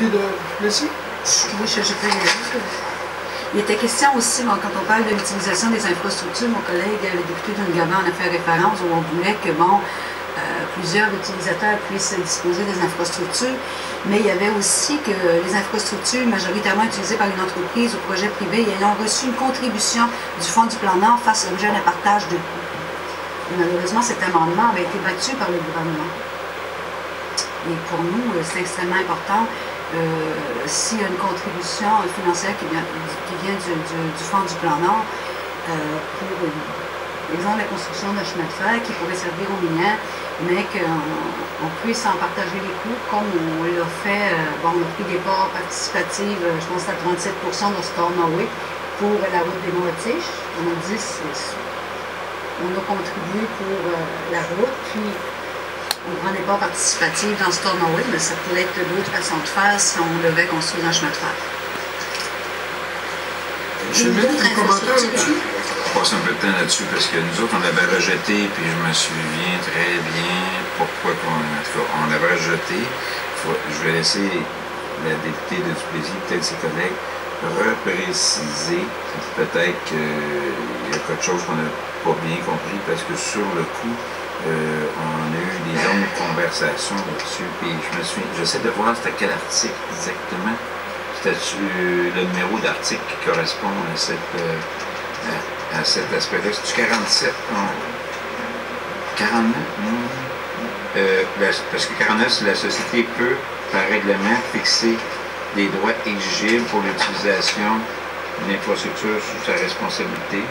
député de Duplessis? Oui, je peux y aller. Il était question aussi, bon, quand on parle de l'utilisation des infrastructures, mon collègue, le député d'Ungava, en a fait référence où on voulait que, bon, plusieurs utilisateurs puissent disposer des infrastructures, mais il y avait aussi que les infrastructures majoritairement utilisées par une entreprise ou projet privé ayant reçu une contribution du Fonds du Plan Nord fassent l'objet d'un partage de coûts. Et malheureusement, cet amendement avait été battu par le gouvernement. Et pour nous, c'est extrêmement important. S'il y a une contribution financière qui vient du Fonds du Plan Nord pour, exemple, la construction d'un chemin de fer qui pourrait servir aux minières, mais qu'on puisse en partager les coûts comme on l'a fait. Bon, on a pris des parts participatives, je pense à 37 dans Stornoway pour la route des Mautiches. On a dit on a contribué pour la route, puis on prend des parts participatives dans Stornoway, mais ça pourrait être d'autres façons de faire si on devait construire un chemin de fer. J'ai mis un commentaire là-dessus. On passe un peu de temps là-dessus parce que nous autres, on l'avait rejeté, puis je me souviens très bien pourquoi on l'avait rejeté. Je vais laisser la députée de Duplessis, peut-être ses collègues, repréciser. Peut-être qu'il y a quelque chose qu'on n'a pas bien compris parce que sur le coup, on a eu des longues conversations là-dessus. Puis je me souviens, j'essaie de voir c'était quel article exactement. C'était le numéro d'article qui correspond à cet aspect-là. C'est-tu 47? Non. 49? Parce que 49, c'est la société peut, par règlement, fixer des droits exigibles pour l'utilisation d'une infrastructure sous sa responsabilité.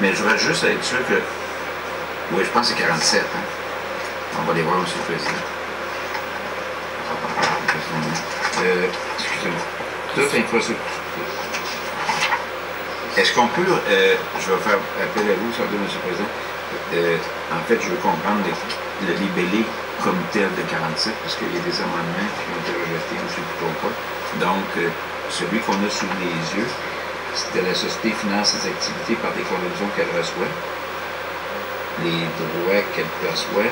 Mais je voudrais juste être sûr que... Oui, je pense que c'est 47. Hein? On va les voir aussi, le président. Excusez-moi. Toute infrastructure. Est-ce qu'on peut, je vais faire appel à vous, surtout, M. le Président, en fait, je veux comprendre le libellé comme tel de 47, parce qu'il y a des amendements qui ont été rejetés, je ne sais plus pourquoi. Donc, celui qu'on a sous les yeux, c'était la société finance ses activités par des contributions qu'elle reçoit, les droits qu'elle perçoit,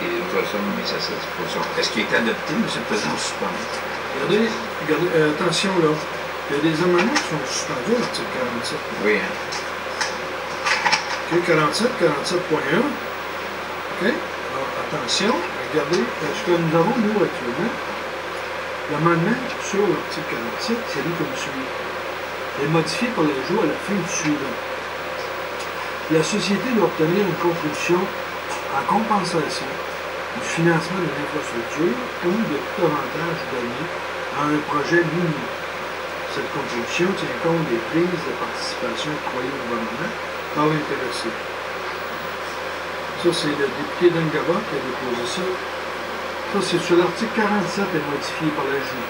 et les autres sommes mises à sa disposition. Est-ce qu'il a été adopté, M. le Président, ou suspendu? Regardez, attention là. Il y a des amendements qui sont suspendus à l'article 47. Oui, hein? OK, 47, 47.1. OK? Alors, attention, regardez, ce que nous avons, nous, actuellement, l'amendement sur l'article 47, c'est lu comme suit. Il est modifié par le jour à la fin du suivant. La société doit obtenir une contribution en compensation du financement de l'infrastructure ou de tout avantage donné à un projet minier. Cette contribution tient compte des prises de participation octroyées au gouvernement par l'intéressé. Ça, c'est le député d'Ungava qui a déposé ça. Ça, c'est sur l'article 47 et modifié par l'ajout.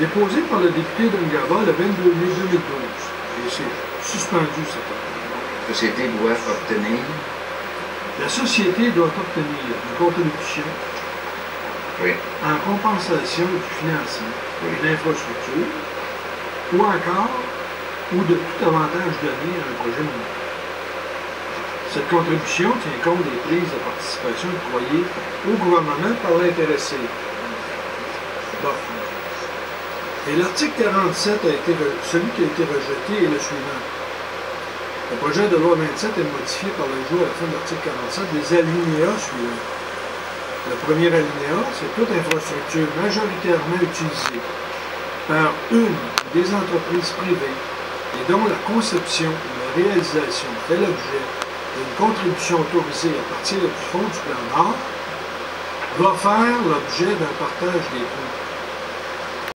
Déposé par le député d'Ungava le 22 mai 2012. Et c'est suspendu cette année. La société doit obtenir. La société doit obtenir une contribution en compensation du financement de l'infrastructure ou encore de tout avantage donné à un projet minier. Cette contribution tient compte des prises de participation octroyées au gouvernement par l'intéressé. Bon. Et l'article 47 celui qui a été rejeté est le suivant. Le projet de loi 27 est modifié par le jour à la fin de l'article 47 des alinéas suivants. Le premier alinéa, c'est toute infrastructure majoritairement utilisée par une ou des entreprises privées et dont la conception ou la réalisation fait l'objet d'une contribution autorisée à partir du Fonds du Plan Nord, va faire l'objet d'un partage des coûts.